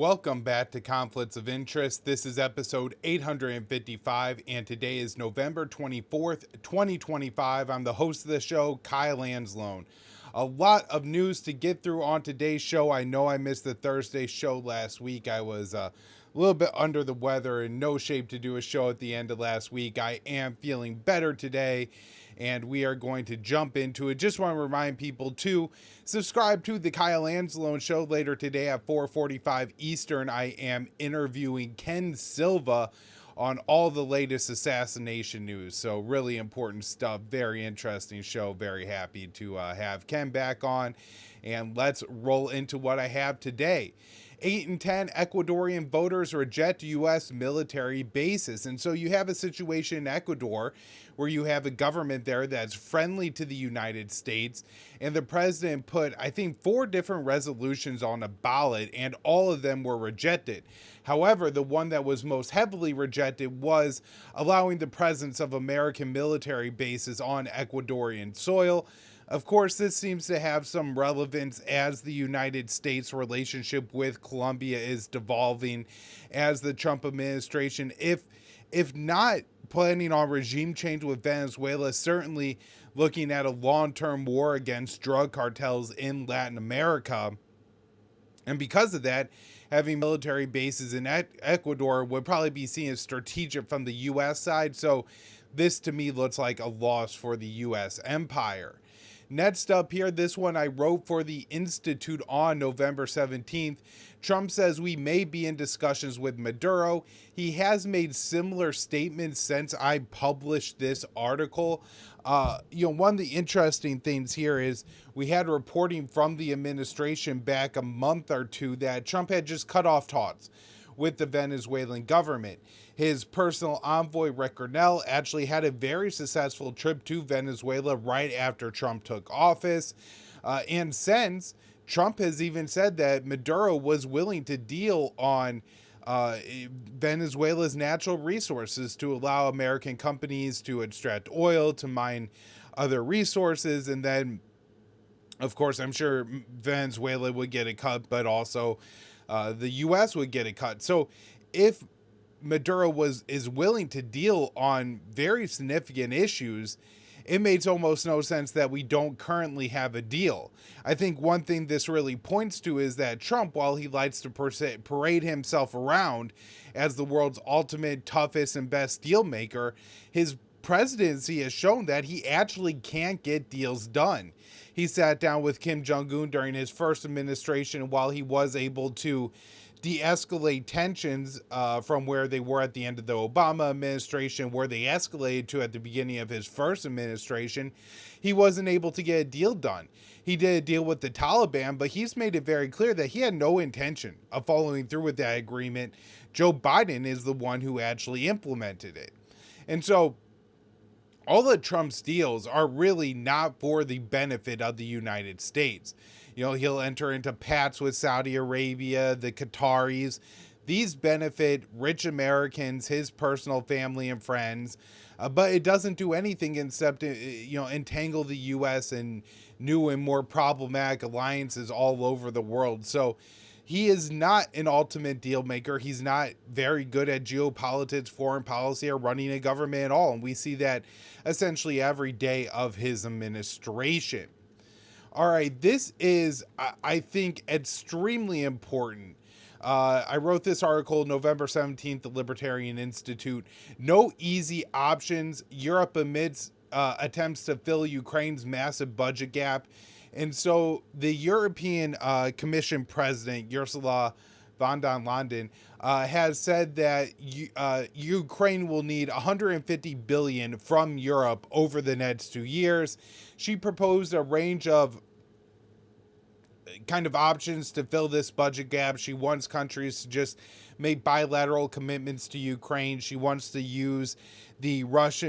Welcome back to Conflicts of Interest. This is episode 855, and today is November 24th, 2025. I'm the host of the show, Kyle Anzalone. A lot of news to get through on today's show. I know I missed the Thursday show last week. I was a little bit under the weather, in no shape to do a show at the end of last week. I am feeling better today, and we are going to jump into it. Just want to remind people to subscribe to the Kyle Anzalone show later today at 4:45 Eastern. I am interviewing Ken Silva on all the latest assassination news. So really important stuff. Very interesting show. Very happy to have Ken back on. And let's roll into what I have today. 8 in 10 Ecuadorian voters reject U.S. military bases. And so you have a situation in Ecuador where you have a government there that's friendly to the United States. And the president put, I think, 4 different resolutions on a ballot, and all of them were rejected. However, the one that was most heavily rejected was allowing the presence of American military bases on Ecuadorian soil. Of course, this seems to have some relevance as the United States relationship with Colombia is devolving, as the Trump administration, if not planning on regime change with Venezuela, certainly looking at a long-term war against drug cartels in Latin America. And because of that, having military bases in Ecuador would probably be seen as strategic from the U.S. side. So this to me looks like a loss for the U.S. empire. Next up here, this one I wrote for the Institute on November 17th. Trump says we may be in discussions with Maduro. He has made similar statements since I published this article. One of the interesting things here is we had reporting from the administration back a month or two that Trump had just cut off talks with the Venezuelan government. His personal envoy, Rick Grenell, actually had a very successful trip to Venezuela right after Trump took office. And since, Trump has even said that Maduro was willing to deal on Venezuela's natural resources to allow American companies to extract oil, to mine other resources, and then, of course, I'm sure Venezuela would get a cut, but also the U.S. would get a cut. So if Maduro is willing to deal on very significant issues, it makes almost no sense that we don't currently have a deal. I think one thing this really points to is that Trump, while he likes to parade himself around as the world's ultimate, toughest, and best deal maker, his presidency has shown that he actually can't get deals done. He sat down with Kim Jong-un during his first administration, while he was able to de-escalate tensions from where they were at the end of the Obama administration, where they escalated to at the beginning of his first administration. He wasn't able to get a deal done. He did a deal with the Taliban, but he's made it very clear that he had no intention of following through with that agreement. Joe Biden is the one who actually implemented it. And so all of Trump's deals are really not for the benefit of the United States. He'll enter into pacts with Saudi Arabia, the Qataris. These benefit rich Americans, his personal family and friends, but it doesn't do anything except, entangle the U.S. in new and more problematic alliances all over the world. So he is not an ultimate deal maker. He's not very good at geopolitics, foreign policy, or running a government at all. And we see that essentially every day of his administration. All right, this is, I think, extremely important. I wrote this article November 17th, the Libertarian Institute. No easy options. Europe amidst attempts to fill Ukraine's massive budget gap. And so the European Commission President, Ursula von der Leyen, has said that Ukraine will need $150 billion from Europe over the next 2 years. She proposed a range of kind of options to fill this budget gap. She wants countries to just make bilateral commitments to Ukraine. She wants to use the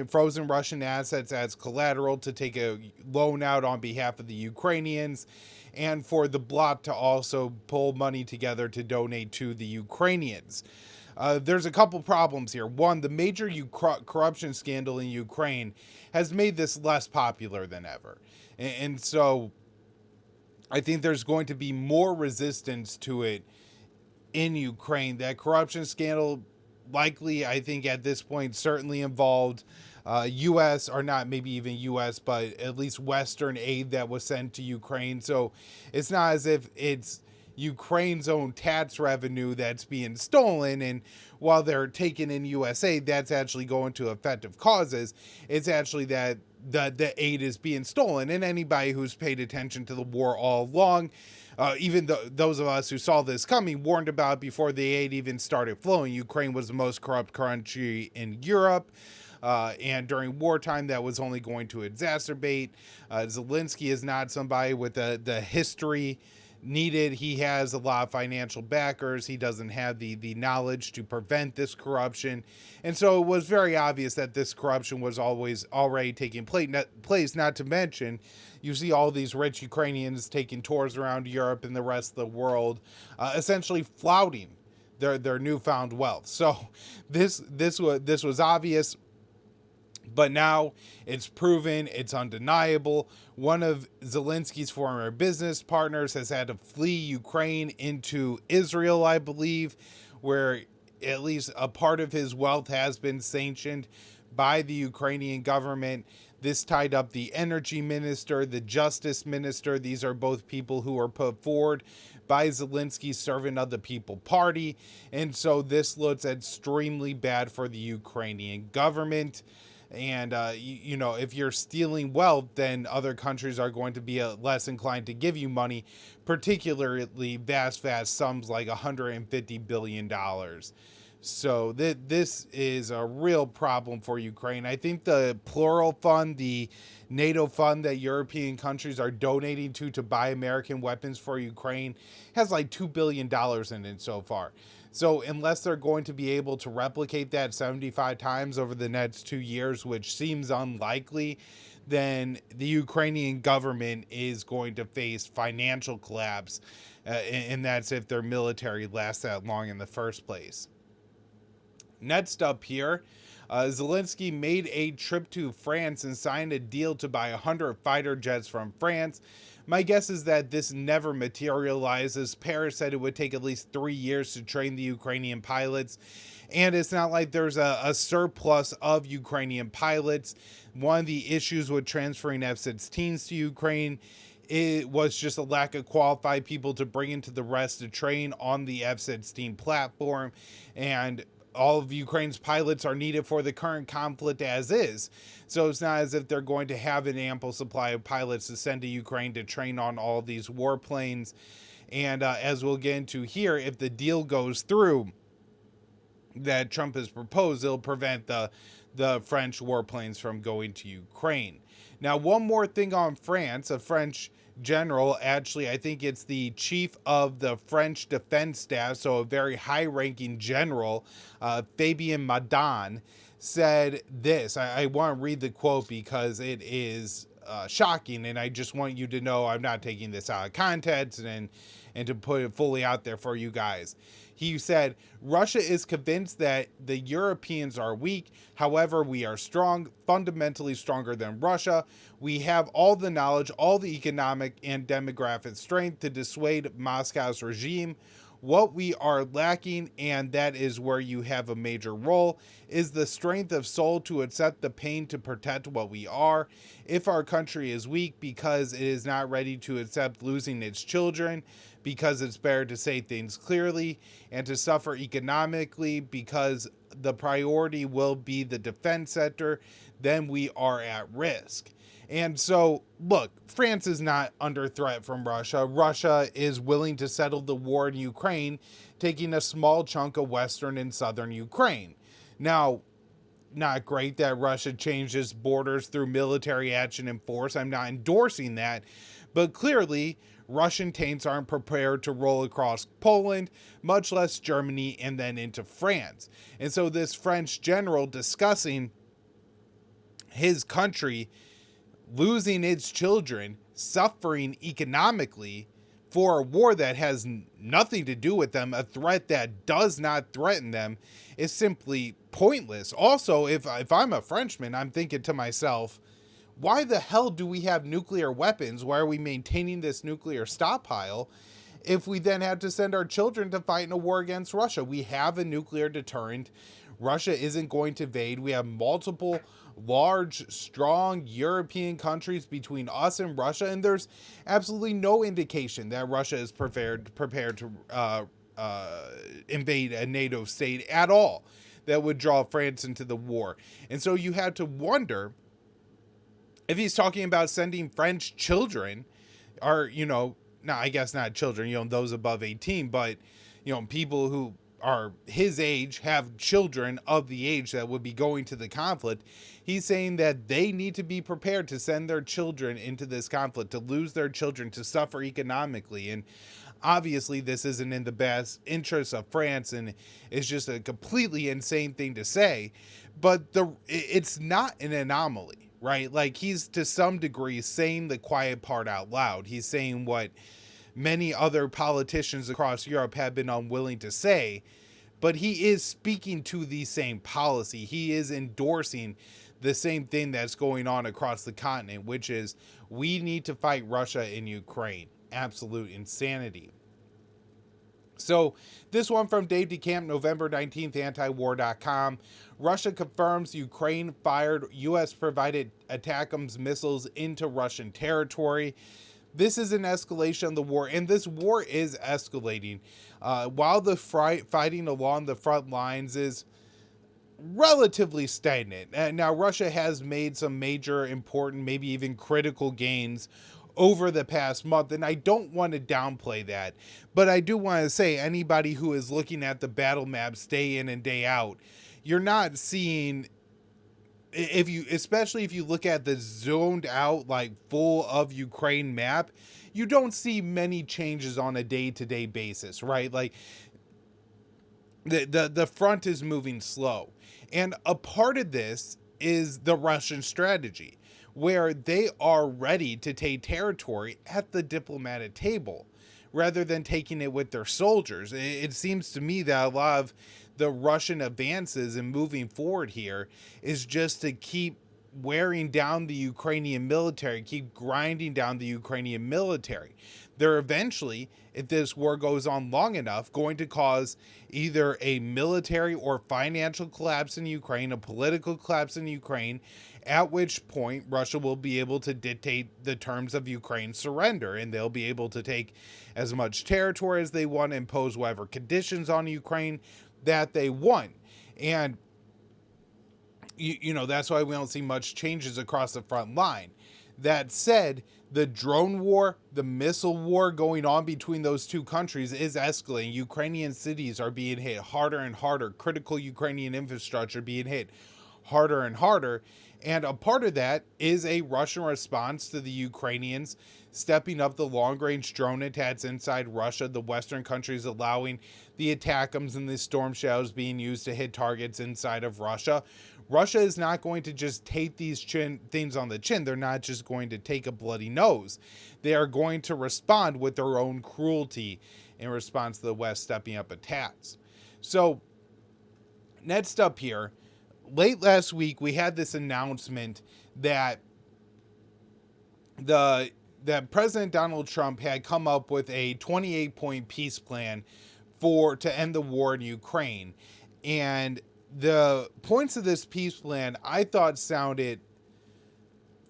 frozen Russian assets as collateral to take a loan out on behalf of the Ukrainians, and for the bloc to also pull money together to donate to the Ukrainians. There's a couple problems here. One, the major corruption scandal in Ukraine has made this less popular than ever. And so I think there's going to be more resistance to it in Ukraine. That corruption scandal likely, I think at this point, certainly involved U.S. or not maybe even U.S., but at least Western aid that was sent to Ukraine. So it's not as if it's Ukraine's own tax revenue that's being stolen, and while they're taking in U.S. aid, that's actually going to effective causes. It's actually that the aid is being stolen, and anybody who's paid attention to the war all along, even those of us who saw this coming, warned about it before the aid even started flowing. Ukraine was the most corrupt country in Europe. And during wartime, that was only going to exacerbate. Zelensky is not somebody with the history needed. He has a lot of financial backers. He doesn't have the knowledge to prevent this corruption. And so it was very obvious that this corruption was always already taking place, not to mention you see all these rich Ukrainians taking tours around Europe and the rest of the world, essentially flouting their newfound wealth. So this was obvious. But now it's proven, it's undeniable. One of Zelensky's former business partners has had to flee Ukraine into Israel, I believe, where at least a part of his wealth has been sanctioned by the Ukrainian government. This tied up the energy minister, the justice minister. These are both people who were put forward by Zelensky's Servant of the People party. And so this looks extremely bad for the Ukrainian government. And, if you're stealing wealth, then other countries are going to be less inclined to give you money, particularly vast sums like $150 billion. So this is a real problem for Ukraine. I think the Plural Fund, the NATO fund that European countries are donating to buy American weapons for Ukraine, has like $2 billion in it so far. So unless they're going to be able to replicate that 75 times over the next 2 years, which seems unlikely, then the Ukrainian government is going to face financial collapse, and that's if their military lasts that long in the first place. Next up here, Zelensky made a trip to France and signed a deal to buy 100 fighter jets from France. My guess is that this never materializes. Paris said it would take at least 3 years to train the Ukrainian pilots, and it's not like there's a surplus of Ukrainian pilots. One of the issues with transferring F-16s to Ukraine, it was just a lack of qualified people to bring into the rest to train on the F-16 platform, and all of Ukraine's pilots are needed for the current conflict as is. So it's not as if they're going to have an ample supply of pilots to send to Ukraine to train on all of these warplanes. And as we'll get into here, if the deal goes through that Trump has proposed, it'll prevent the French warplanes from going to Ukraine. Now, one more thing on France. A French general, actually, I think it's the chief of the French defense staff, so a very high-ranking general, Fabien Madan, said this. I want to read the quote because it is shocking, and I just want you to know I'm not taking this out of context and to put it fully out there for you guys. He said, Russia is convinced that the Europeans are weak. However, we are strong, fundamentally stronger than Russia. We have all the knowledge, all the economic and demographic strength to dissuade Moscow's regime. What we are lacking, and that is where you have a major role, is the strength of soul to accept the pain to protect what we are. If our country is weak because it is not ready to accept losing its children, because it's better to say things clearly, and to suffer economically because the priority will be the defense sector, then we are at risk. And so, look, France is not under threat from Russia. Russia is willing to settle the war in Ukraine, taking a small chunk of western and southern Ukraine. Now, not great that Russia changes borders through military action and force. I'm not endorsing that. But clearly, Russian tanks aren't prepared to roll across Poland, much less Germany, and then into France. And so this French general discussing his country losing its children, suffering economically for a war that has nothing to do with them, a threat that does not threaten them, is simply pointless. Also, if I'm a Frenchman, I'm thinking to myself, why the hell do we have nuclear weapons? Why are we maintaining this nuclear stockpile if we then have to send our children to fight in a war against Russia? We have a nuclear deterrent. Russia isn't going to invade. We have multiple large, strong European countries between us and Russia, and there's absolutely no indication that Russia is prepared to invade a NATO state at all that would draw France into the war. And so you have to wonder if he's talking about sending French children, or, no, I guess not children, those above 18, but, people who are his age, have children of the age that would be going to the conflict. He's saying that they need to be prepared to send their children into this conflict, to lose their children, to suffer economically. And obviously this isn't in the best interest of France, and it's just a completely insane thing to say, but it's not an anomaly, right? Like, he's to some degree saying the quiet part out loud. He's saying what many other politicians across Europe have been unwilling to say, but he is speaking to the same policy. He is endorsing the same thing that's going on across the continent, which is we need to fight Russia in Ukraine. Absolute insanity. So this one from Dave DeCamp, November 19th, antiwar.com. Russia confirms Ukraine fired U.S.-provided ATACMS missiles into Russian territory. This is an escalation of the war, and this war is escalating. While the fighting along the front lines is relatively stagnant. Now, Russia has made some major, important, maybe even critical gains over the past month, and I don't want to downplay that. But I do want to say, anybody who is looking at the battle maps day in and day out, you're not seeing, especially if you look at the zoned out, like, full of Ukraine map, you don't see many changes on a day-to-day basis, right? Like, the front is moving slow. And a part of this is the Russian strategy, where they are ready to take territory at the diplomatic table rather than taking it with their soldiers. It seems to me that a lot of the Russian advances and moving forward here is just to keep wearing down the Ukrainian military, keep grinding down the Ukrainian military. They're eventually, if this war goes on long enough, going to cause either a military or financial collapse in Ukraine, a political collapse in Ukraine, at which point Russia will be able to dictate the terms of Ukraine's surrender, and they'll be able to take as much territory as they want, impose whatever conditions on Ukraine that they want. And that's why we don't see much changes across the front line. That said, the drone war, the missile war going on between those two countries is escalating. Ukrainian cities are being hit harder and harder. Critical Ukrainian infrastructure being hit harder and harder. And a part of that is a Russian response to the Ukrainians stepping up the long-range drone attacks inside Russia, the Western countries allowing the ATACMS and the Storm Shadows being used to hit targets inside of Russia. Russia is not going to just take these things on the chin. They're not just going to take a bloody nose. They are going to respond with their own cruelty in response to the West stepping up attacks. So, next up here, late last week, we had this announcement that that President Donald Trump had come up with a 28-point peace plan to end the war in Ukraine. And the points of this peace plan, I thought, sounded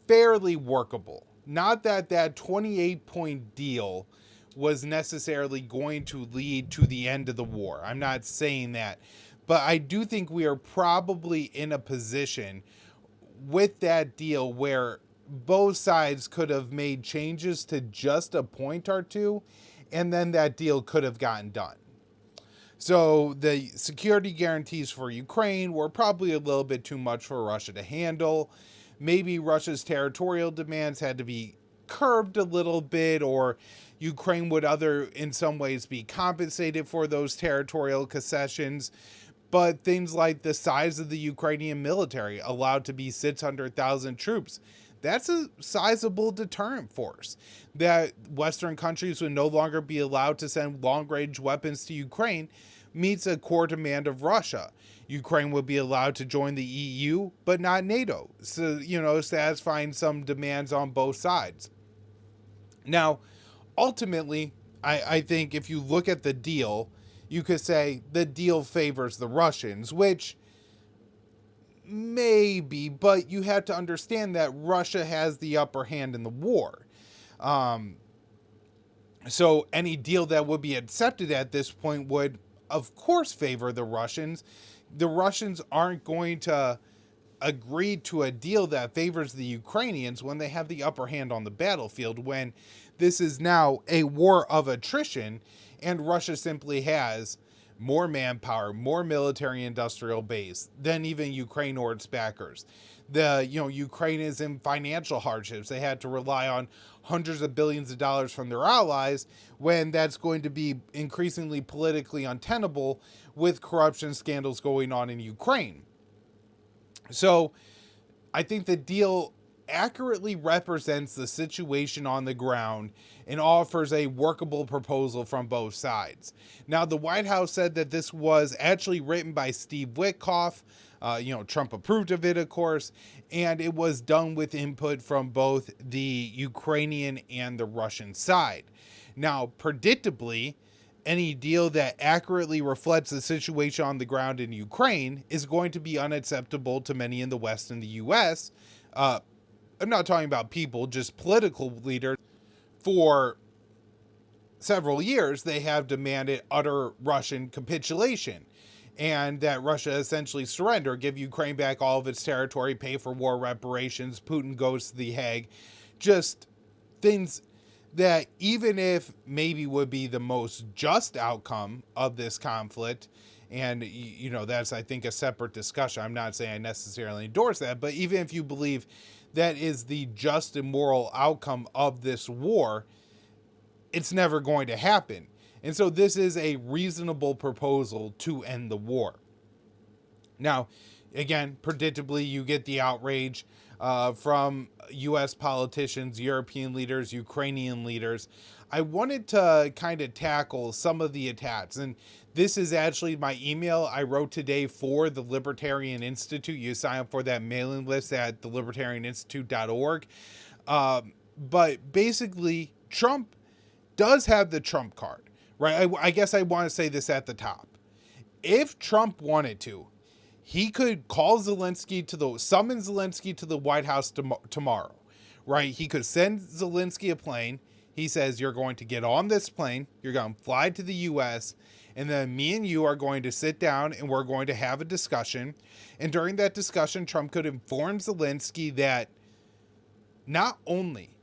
fairly workable. Not that 28-point deal was necessarily going to lead to the end of the war. I'm not saying that. But I do think we are probably in a position with that deal where both sides could have made changes to just a point or two, and then that deal could have gotten done. So the security guarantees for Ukraine were probably a little bit too much for Russia to handle. Maybe Russia's territorial demands had to be curbed a little bit, or Ukraine would in some ways be compensated for those territorial concessions. But things like the size of the Ukrainian military, allowed to be 600,000 troops, that's a sizable deterrent force. That Western countries would no longer be allowed to send long-range weapons to Ukraine meets a core demand of Russia. Ukraine would be allowed to join the EU, but not NATO. So, satisfying some demands on both sides. Now, ultimately, I think if you look at the deal, you could say the deal favors the Russians, which maybe, but you have to understand that Russia has the upper hand in the war. Um, so any deal that would be accepted at this point would, of course, favor the Russians. The Russians aren't going to agree to a deal that favors the Ukrainians when they have the upper hand on the battlefield, when this is now a war of attrition and Russia simply has more manpower, more military industrial base than even Ukraine or its backers. Ukraine is in financial hardships. They had to rely on hundreds of billions of dollars from their allies when that's going to be increasingly politically untenable with corruption scandals going on in Ukraine. So I think the deal accurately represents the situation on the ground and offers a workable proposal from both sides. Now, the White House said that this was actually written by Steve Witkoff. Trump approved of it, of course, and it was done with input from both the Ukrainian and the Russian side. Now, predictably, any deal that accurately reflects the situation on the ground in Ukraine is going to be unacceptable to many in the West and the U.S. I'm not talking about people, just political leaders. For several years, they have demanded utter Russian capitulation and that Russia essentially surrender, give Ukraine back all of its territory, pay for war reparations, Putin goes to The Hague. Just things that, even if maybe would be the most just outcome of this conflict, and that's, I think, a separate discussion. I'm not saying I necessarily endorse that, but even if you believe that is the just and moral outcome of this war, it's never going to happen. And so this is a reasonable proposal to end the war. Now, again, predictably, you get the outrage from U.S. politicians, European leaders, Ukrainian leaders. I wanted to kind of tackle some of the attacks. And this is actually my email I wrote today for the Libertarian Institute. You sign up for that mailing list at thelibertarianinstitute.org. But basically, Trump does have the Trump card, right? I guess I want to say this at the top. If Trump wanted to, he could summon Zelensky to the White House tomorrow, right? He could send Zelensky a plane. He says, you're going to get on this plane, you're going to fly to the U.S., and then me and you are going to sit down and we're going to have a discussion. And during that discussion, Trump could inform Zelensky that not only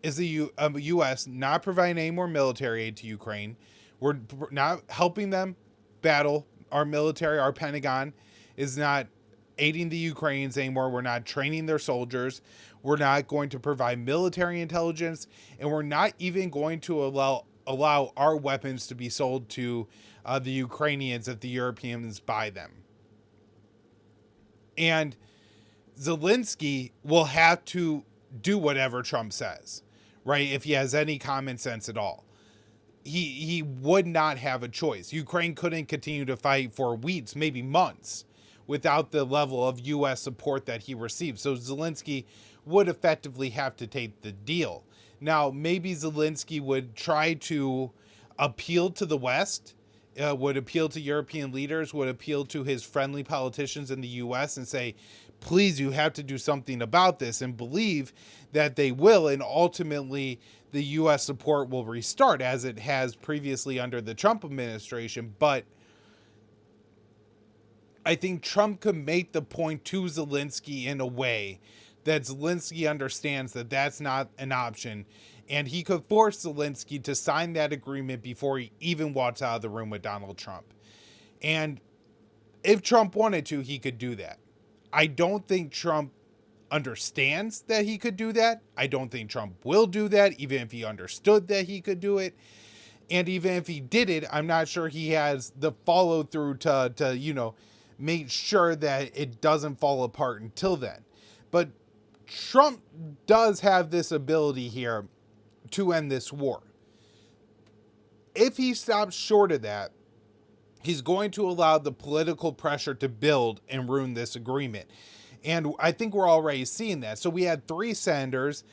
is the U.S. not providing any more military aid to Ukraine, we're not helping them battle. Our military, our Pentagon, is not aiding the Ukrainians anymore. We're not training their soldiers. We're not going to provide military intelligence, and we're not even going to allow our weapons to be sold to the Ukrainians if the Europeans buy them. And Zelensky will have to do whatever Trump says, right? If he has any common sense at all. He would not have a choice. Ukraine couldn't continue to fight for weeks, maybe months, without the level of U.S. support that he received. So Zelensky would effectively have to take the deal. Now, maybe Zelensky would try to appeal to the West, would appeal to European leaders, would appeal to his friendly politicians in the U.S. and say, please, you have to do something about this, and believe that they will, and ultimately the U.S. support will restart as it has previously under the Trump administration. But I think Trump could make the point to Zelensky in a way that Zelensky understands that that's not an option, and he could force Zelensky to sign that agreement before he even walks out of the room with Donald Trump. And if Trump wanted to, he could do that. I don't think Trump understands that he could do that. I don't think Trump will do that, even if he understood that he could do it. And even if he did it, I'm not sure he has the follow through to make sure that it doesn't fall apart until then. But Trump does have this ability here to end this war. If he stops short of that, he's going to allow the political pressure to build and ruin this agreement. And I think we're already seeing that. So we had three senators,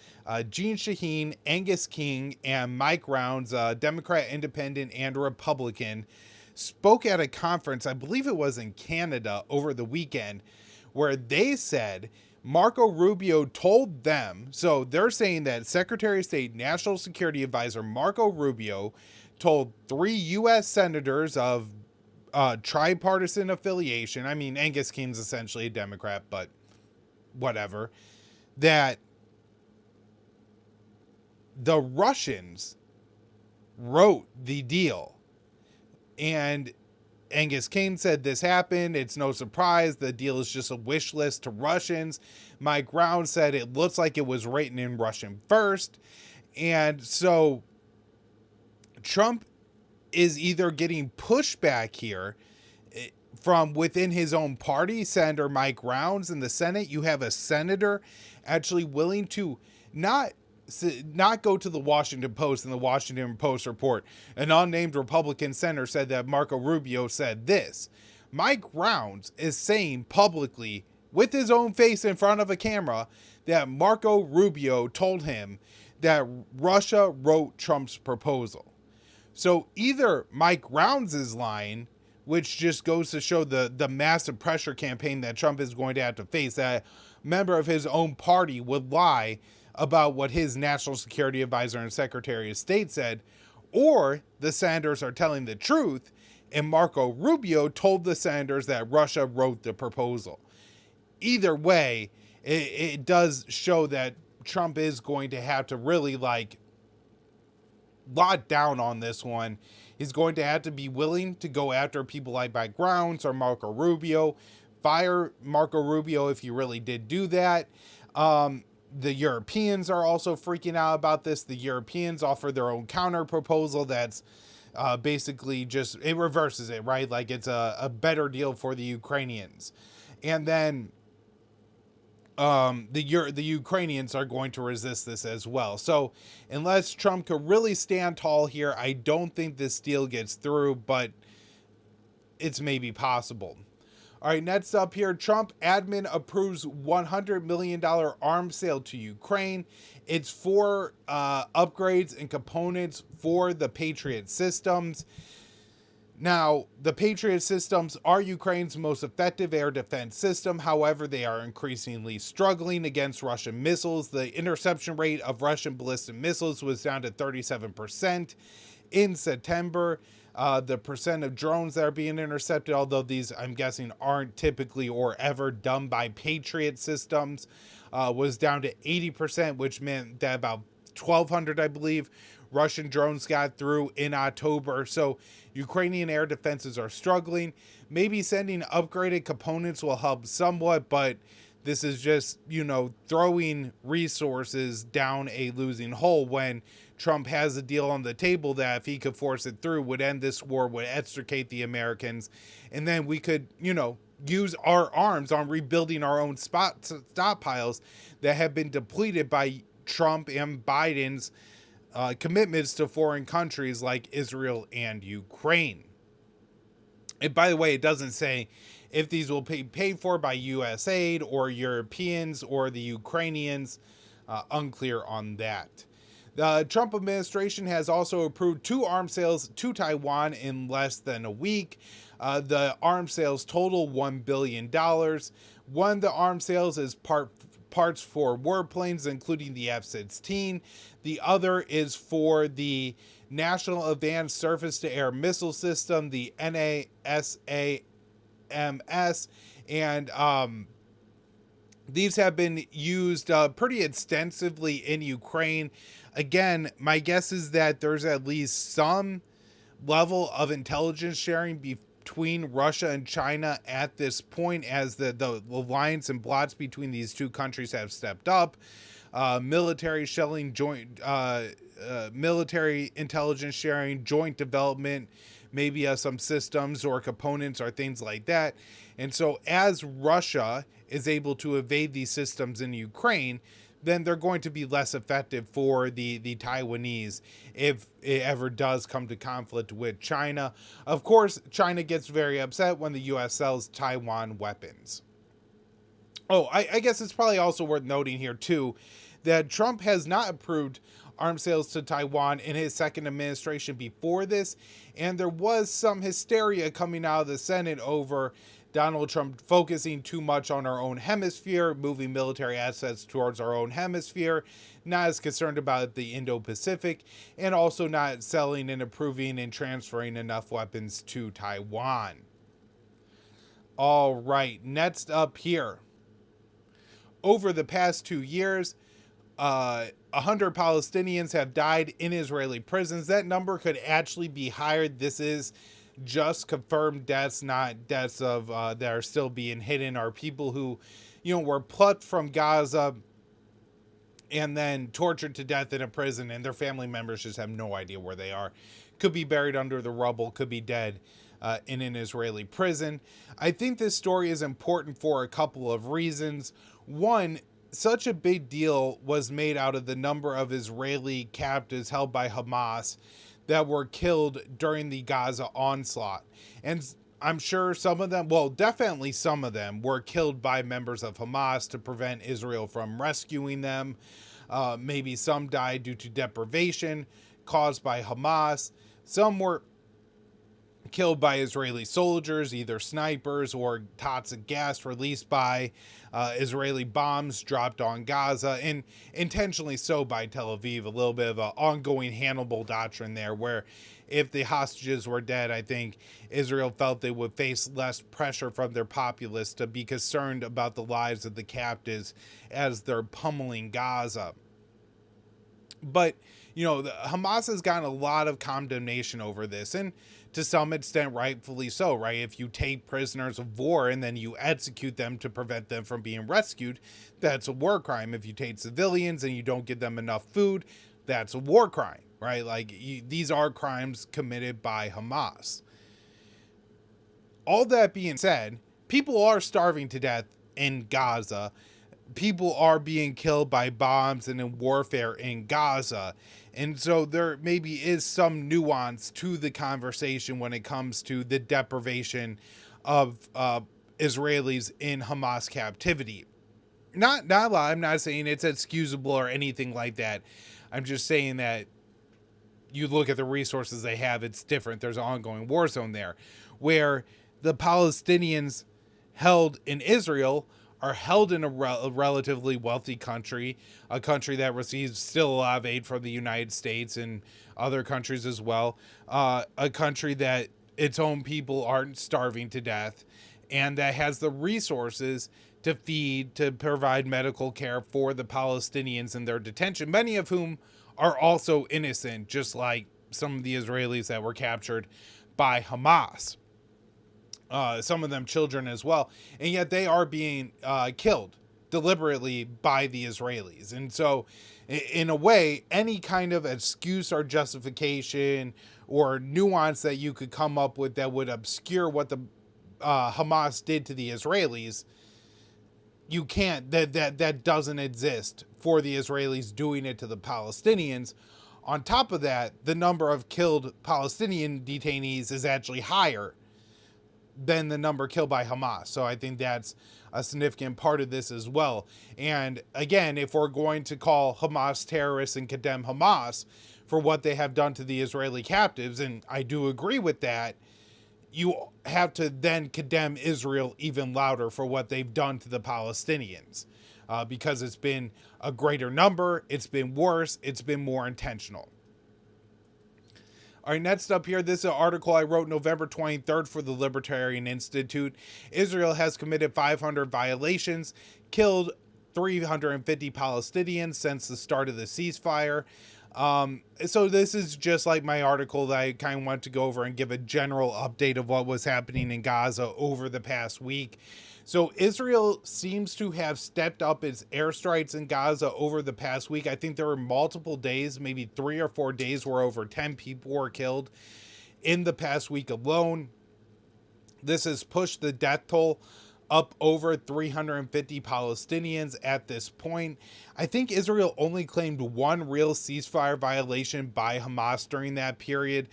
Jean Shaheen, Angus King, and Mike Rounds, Democrat, Independent, and Republican, spoke at a conference, I believe it was in Canada, over the weekend, where they said Marco Rubio told them, so they're saying that Secretary of State National Security Advisor Marco Rubio told three U.S. senators of tripartisan affiliation, I mean, Angus King's essentially a Democrat, but whatever, that the Russians wrote the deal. And Angus King said this happened. It's no surprise. The deal is just a wish list to Russians. Mike Round said it looks like it was written in Russian first. And so Trump is either getting pushback here from within his own party. Senator Mike Rounds in the Senate, you have a senator actually willing to not go to the Washington Post, and the Washington Post report, an unnamed Republican senator said that Marco Rubio said this. Mike Rounds is saying publicly, with his own face in front of a camera, that Marco Rubio told him that Russia wrote Trump's proposal. So either Mike Rounds is lying, which just goes to show the massive pressure campaign that Trump is going to have to face, that a member of his own party would lie about what his national security advisor and secretary of state said, or the senators are telling the truth and Marco Rubio told the senators that Russia wrote the proposal. Either way, it does show that Trump is going to have to really lock down on this one. He's going to have to be willing to go after people like Mike Rounds or Marco Rubio, fire Marco Rubio if he really did do that. The Europeans are also freaking out about this. The Europeans offer their own counter proposal that's basically just, it reverses it, right? Like it's a better deal for the Ukrainians. And then the Ukrainians are going to resist this as well. So unless Trump could really stand tall here, I don't think this deal gets through, but it's maybe possible. All right, next up here, Trump admin approves $100 million arms sale to Ukraine. It's for upgrades and components for the Patriot systems. Now, the Patriot systems are Ukraine's most effective air defense system. However, they are increasingly struggling against Russian missiles. The interception rate of Russian ballistic missiles was down to 37% in September. The percent of drones that are being intercepted, although these, I'm guessing, aren't typically or ever done by Patriot systems, was down to 80%, which meant that about 1,200, I believe, Russian drones got through in October. So Ukrainian air defenses are struggling. Maybe sending upgraded components will help somewhat, but this is just, throwing resources down a losing hole when Trump has a deal on the table that, if he could force it through, would end this war, would extricate the Americans, and then we could, use our arms on rebuilding our own stockpiles that have been depleted by Trump and Biden's commitments to foreign countries like Israel and Ukraine. And by the way, it doesn't say if these will be paid for by U.S. aid or Europeans or the Ukrainians. Unclear on that. The Trump administration has also approved 2 arms sales to Taiwan in less than a week. The arms sales total $1 billion. One of the arms sales is parts for warplanes, including the F-16. The other is for the National Advanced Surface-to-Air Missile System, the NASAMS, and these have been used pretty extensively in Ukraine. Again, my guess is that there's at least some level of intelligence sharing between Russia and China at this point, as the alliance and blots between these two countries have stepped up. Military shelling, joint military intelligence sharing, joint development, maybe some systems or components or things like that. And so as Russia is able to evade these systems in Ukraine, then they're going to be less effective for the Taiwanese if it ever does come to conflict with China. Of course, China gets very upset when the U.S. sells Taiwan weapons. Oh, I guess it's probably also worth noting here, too, that Trump has not approved arms sales to Taiwan in his second administration before this. And there was some hysteria coming out of the Senate over Donald Trump focusing too much on our own hemisphere, moving military assets towards our own hemisphere, not as concerned about the Indo-Pacific, and also not selling and approving and transferring enough weapons to Taiwan. All right, next up here. Over the past 2 years, 100 Palestinians have died in Israeli prisons. That number could actually be higher. This is just confirmed deaths, not deaths of that are still being hidden, or people who, were plucked from Gaza and then tortured to death in a prison, and their family members just have no idea where they are. Could be buried under the rubble, could be dead in an Israeli prison. I think this story is important for a couple of reasons. One, such a big deal was made out of the number of Israeli captives held by Hamas that were killed during the Gaza onslaught. And I'm sure some of them, well, definitely some of them, were killed by members of Hamas to prevent Israel from rescuing them. Maybe some died due to deprivation caused by Hamas. Some were killed by Israeli soldiers, either snipers or toxic gas released by Israeli bombs dropped on Gaza, and intentionally so by Tel Aviv. A little bit of an ongoing Hannibal doctrine there, where if the hostages were dead, I think Israel felt they would face less pressure from their populace to be concerned about the lives of the captives as they're pummeling Gaza. But, Hamas has gotten a lot of condemnation over this, and to some extent, rightfully so, right? If you take prisoners of war and then you execute them to prevent them from being rescued, that's a war crime. If you take civilians and you don't give them enough food, that's a war crime, right? These are crimes committed by Hamas. All that being said, people are starving to death in Gaza. People are being killed by bombs and in warfare in Gaza. And so there maybe is some nuance to the conversation when it comes to the deprivation of Israelis in Hamas captivity. Not a lot. I'm not saying it's excusable or anything like that. I'm just saying that you look at the resources they have, it's different. There's an ongoing war zone there, where the Palestinians held in Israel are held in a relatively wealthy country, a country that receives still a lot of aid from the United States and other countries as well, a country that its own people aren't starving to death, and that has the resources to feed, to provide medical care for the Palestinians in their detention, many of whom are also innocent, just like some of the Israelis that were captured by Hamas. Some of them children as well, and yet they are being killed deliberately by the Israelis. And so in a way, any kind of excuse or justification or nuance that you could come up with that would obscure what the Hamas did to the Israelis, you can't, that doesn't exist for the Israelis doing it to the Palestinians. On top of that, the number of killed Palestinian detainees is actually higher than the number killed by Hamas. So I think that's a significant part of this as well. And again, if we're going to call Hamas terrorists and condemn Hamas for what they have done to the Israeli captives, and I do agree with that, you have to then condemn Israel even louder for what they've done to the Palestinians. Because it's been a greater number, it's been worse, it's been more intentional. All right, next up here, this is an article I wrote November 23rd for the Libertarian Institute. Israel has committed 500 violations, killed 350 Palestinians since the start of the ceasefire. So this is just like my article that I kind of want to go over and give a general update of what was happening in Gaza over the past week. So Israel seems to have stepped up its airstrikes in Gaza over the past week. I think there were multiple days, maybe 3 or 4 days, where over 10 people were killed in the past week alone. This has pushed the death toll up over 350 Palestinians at this point. I think Israel only claimed one real ceasefire violation by Hamas during that period.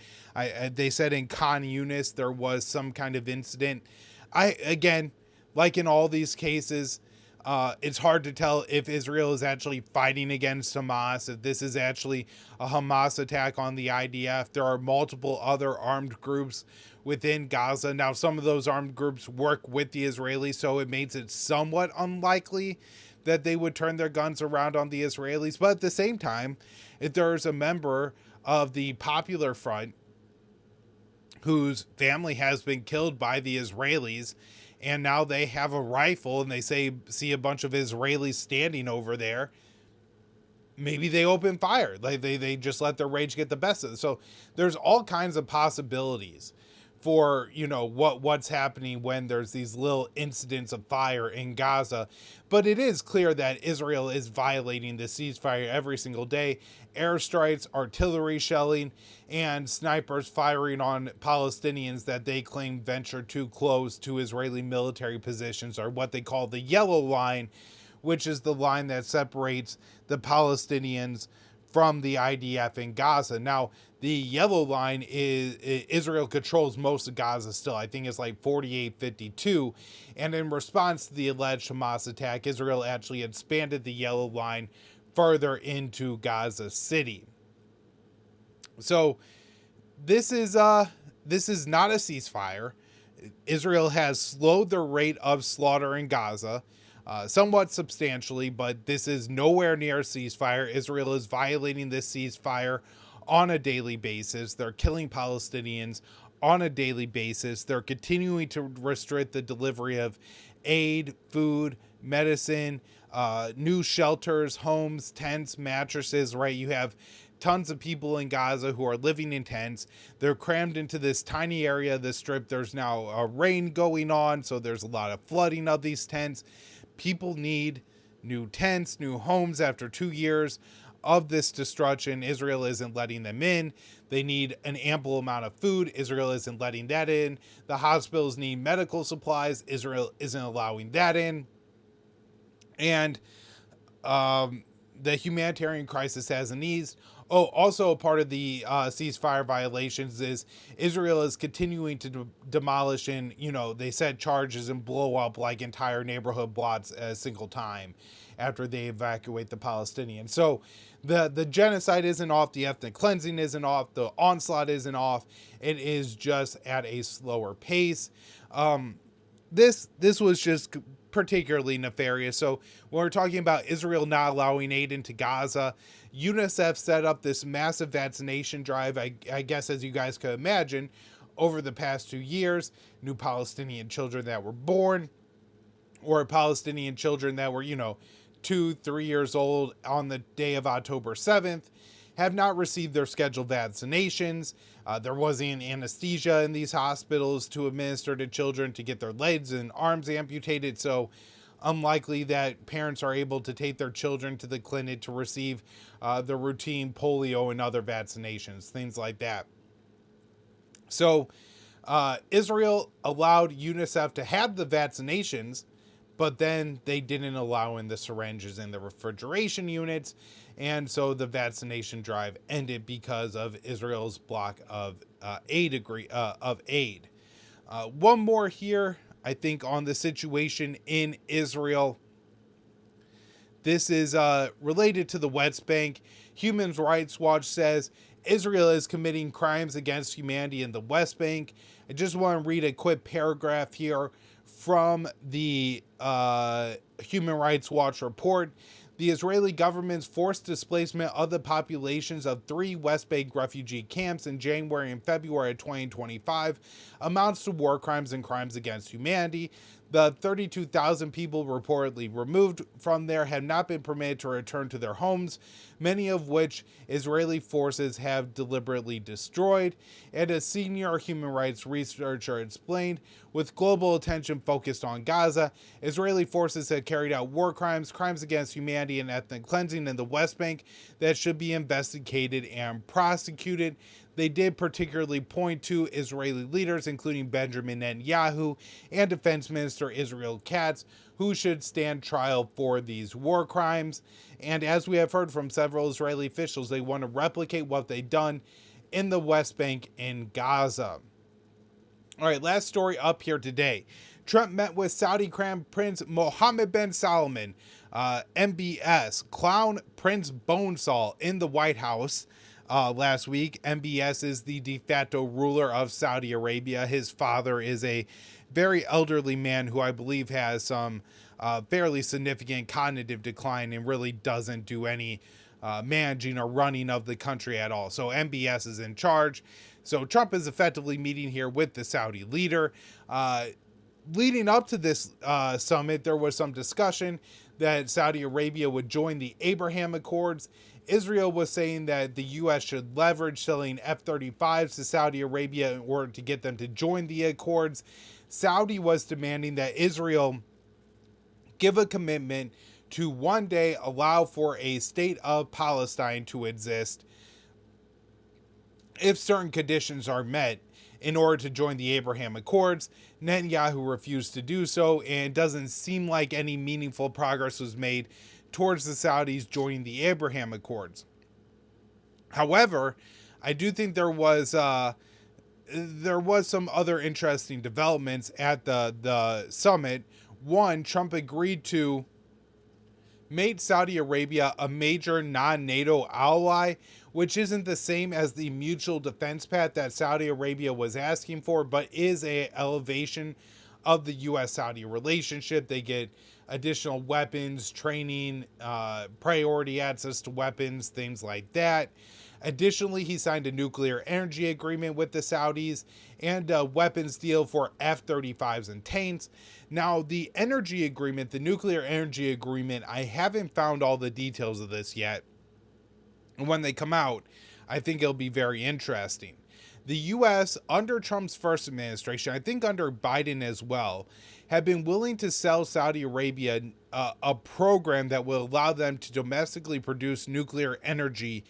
They said in Khan Yunis there was some kind of incident. Again, like in all these cases, It's hard to tell if Israel is actually fighting against Hamas, if this is actually a Hamas attack on the IDF. There are multiple other armed groups within Gaza. Now, some of those armed groups work with the Israelis, so it makes it somewhat unlikely that they would turn their guns around on the Israelis. But at the same time, if there's a member of the Popular Front whose family has been killed by the Israelis, and now they have a rifle and they see a bunch of Israelis standing over there, maybe they open fire. Like they just let their rage get the best of them. So there's all kinds of possibilities for, what's happening when there's these little incidents of fire in Gaza. But it is clear that Israel is violating the ceasefire every single day. Airstrikes, artillery shelling, and snipers firing on Palestinians that they claim venture too close to Israeli military positions, or what they call the yellow line, which is the line that separates the Palestinians from the IDF in Gaza. Now, the yellow line is Israel controls most of Gaza still. I think it's like 48-52. And in response to the alleged Hamas attack, Israel actually expanded the yellow line further into Gaza City. So this is not a ceasefire. Israel has slowed the rate of slaughter in Gaza somewhat substantially, but this is nowhere near a ceasefire. Israel is violating this ceasefire on a daily basis. They're killing Palestinians on a daily basis. They're continuing to restrict the delivery of aid, food, medicine, new shelters, homes, tents, mattresses, right? You have tons of people in Gaza who are living in tents. They're crammed into this tiny area of the strip. There's now rain going on, so there's a lot of flooding of these tents. People need new tents, new homes after 2 years of this destruction. Israel isn't letting them in. They need an ample amount of food. Israel isn't letting that in. The hospitals need medical supplies. Israel isn't allowing that in. And the humanitarian crisis hasn't eased. Oh, also a part of the ceasefire violations is Israel is continuing to demolish and, they set charges and blow up like entire neighborhood blocks a single time after they evacuate the Palestinians. So the genocide isn't off, the ethnic cleansing isn't off, the onslaught isn't off. It is just at a slower pace. This was just particularly nefarious. So when we're talking about Israel not allowing aid into Gaza, UNICEF set up this massive vaccination drive, I guess, as you guys could imagine, over the past 2 years. New Palestinian children that were born, or Palestinian children that were, 2-3 years old on the day of October 7th, have not received their scheduled vaccinations. There wasn't anesthesia in these hospitals to administer to children to get their legs and arms amputated. So unlikely that parents are able to take their children to the clinic to receive the routine polio and other vaccinations, things like that. So Israel allowed UNICEF to have the vaccinations, but then they didn't allow in the syringes and the refrigeration units. And so the vaccination drive ended because of Israel's block of aid. One more here, I think, on the situation in Israel. This is related to the West Bank. Human Rights Watch says Israel is committing crimes against humanity in the West Bank. I just want to read a quick paragraph here from the Human Rights Watch report. The Israeli government's forced displacement of the populations of 3 West Bank refugee camps in January and February of 2025 amounts to war crimes and crimes against humanity. The 32,000 people reportedly removed from there have not been permitted to return to their homes, many of which Israeli forces have deliberately destroyed. And a senior human rights researcher explained, with global attention focused on Gaza, Israeli forces have carried out war crimes, crimes against humanity, and ethnic cleansing in the West Bank that should be investigated and prosecuted. They did particularly point to Israeli leaders, including Benjamin Netanyahu and Defense Minister Israel Katz, who should stand trial for these war crimes. And as we have heard from several Israeli officials, they want to replicate what they've done in the West Bank in Gaza. All right, last story up here today. Trump met with Saudi Crown Prince Mohammed bin Salman, MBS, Clown Prince Bonesall in the White House last week. MBS is the de facto ruler of Saudi Arabia. His father is a very elderly man who I believe has some fairly significant cognitive decline and really doesn't do any managing or running of the country at all. So MBS is in charge. So Trump is effectively meeting here with the Saudi leader. Leading up to this summit, there was some discussion that Saudi Arabia would join the Abraham Accords. Israel was saying that the U.S. should leverage selling F-35s to Saudi Arabia in order to get them to join the Accords. Saudi was demanding that Israel give a commitment to one day allow for a state of Palestine to exist if certain conditions are met in order to join the Abraham Accords. Netanyahu refused to do so, and it doesn't seem like any meaningful progress was made towards the Saudis joining the Abraham Accords. However, I do think there was some other interesting developments at the summit. One, Trump agreed to make Saudi Arabia a major non-NATO ally, which isn't the same as the mutual defense pact that Saudi Arabia was asking for, but is an elevation of the U.S.-Saudi relationship. They get additional weapons, training, priority access to weapons, things like that. Additionally, he signed a nuclear energy agreement with the Saudis and a weapons deal for F-35s and tanks. Now, the energy agreement, the nuclear energy agreement, I haven't found all the details of this yet. And when they come out, I think it'll be very interesting. The U.S., under Trump's first administration, I think under Biden as well, have been willing to sell Saudi Arabia a program that will allow them to domestically produce nuclear energy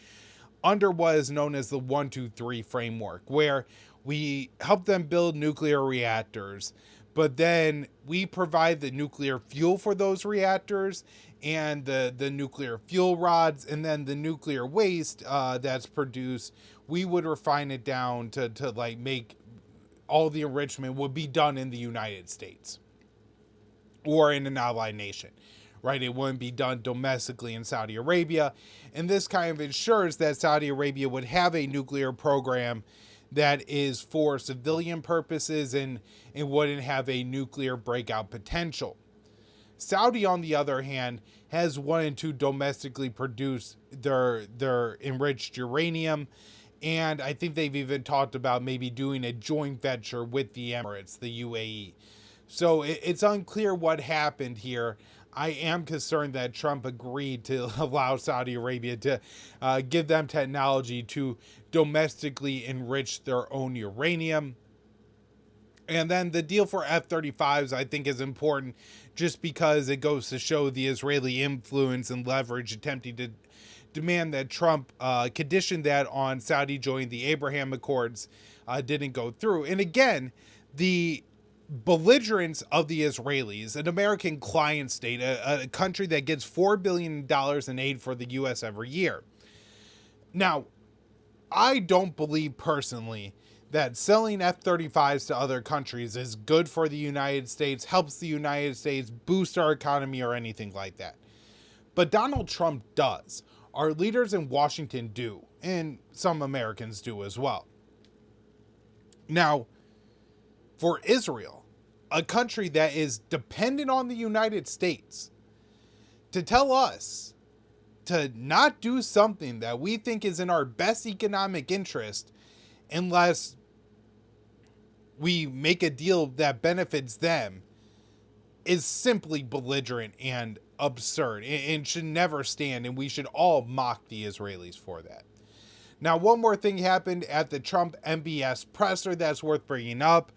under what is known as the 1-2-3 framework, where we help them build nuclear reactors, but then we provide the nuclear fuel for those reactors and the nuclear fuel rods, and then the nuclear waste that's produced, we would refine it down to like make all the enrichment would be done in the United States or in an allied nation, right? It wouldn't be done domestically in Saudi Arabia. And this kind of ensures that Saudi Arabia would have a nuclear program that is for civilian purposes and wouldn't have a nuclear breakout potential. Saudi, on the other hand, has wanted to domestically produce their enriched uranium. And I think they've even talked about maybe doing a joint venture with the Emirates, the UAE. So it's unclear what happened here. I am concerned that Trump agreed to allow Saudi Arabia to give them technology to domestically enrich their own uranium. And then the deal for F-35s, I think, is important just because it goes to show the Israeli influence and leverage attempting to demand that Trump condition that on Saudi joining the Abraham Accords didn't go through. And again, the belligerence of the Israelis, an American client state, a country that gets $4 billion in aid for the U.S. every year. Now, I don't believe personally that selling F-35s to other countries is good for the United States, helps the United States, boost our economy, or anything like that. But Donald Trump does. Our leaders in Washington do, and some Americans do as well. Now, for Israel, a country that is dependent on the United States, to tell us to not do something that we think is in our best economic interest unless we make a deal that benefits them is simply belligerent and absurd and should never stand, and we should all mock the Israelis for that. Now, one more thing happened at the Trump MBS presser that's worth bringing up.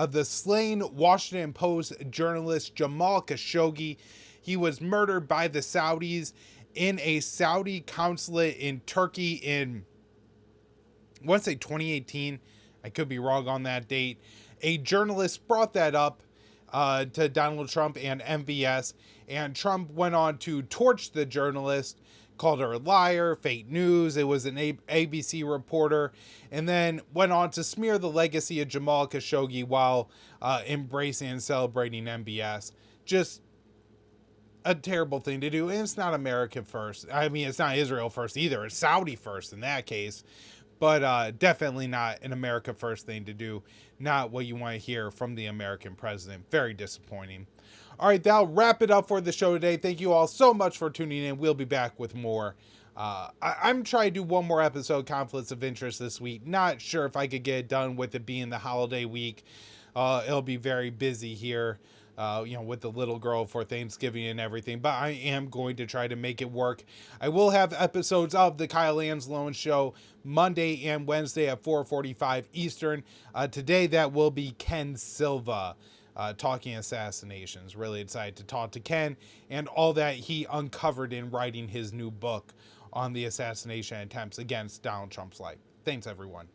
The slain Washington Post journalist Jamal Khashoggi, he was murdered by the Saudis in a Saudi consulate in Turkey in, I want to say 2018. I could be wrong on that date. A journalist brought that up to Donald Trump and MBS, and Trump went on to torch the journalist, called her a liar, fake news. It was an ABC reporter, and then went on to smear the legacy of Jamal Khashoggi while embracing and celebrating MBS. Just a terrible thing to do. And it's not America first. I mean, it's not Israel first either. It's Saudi first in that case. But definitely not an America first thing to do. Not what you want to hear from the American president. Very disappointing. All right, that'll wrap it up for the show today. Thank you all so much for tuning in. We'll be back with more. I'm trying to do one more episode, Conflicts of Interest, this week. Not sure if I could get it done with it being the holiday week. It'll be very busy here, with the little girl for Thanksgiving and everything. But I am going to try to make it work. I will have episodes of the Kyle Anzalone Show Monday and Wednesday at 4:45 Eastern. Today, that will be Ken Silva. Talking assassinations. Really excited to talk to Ken and all that he uncovered in writing his new book on the assassination attempts against Donald Trump's life. Thanks, everyone.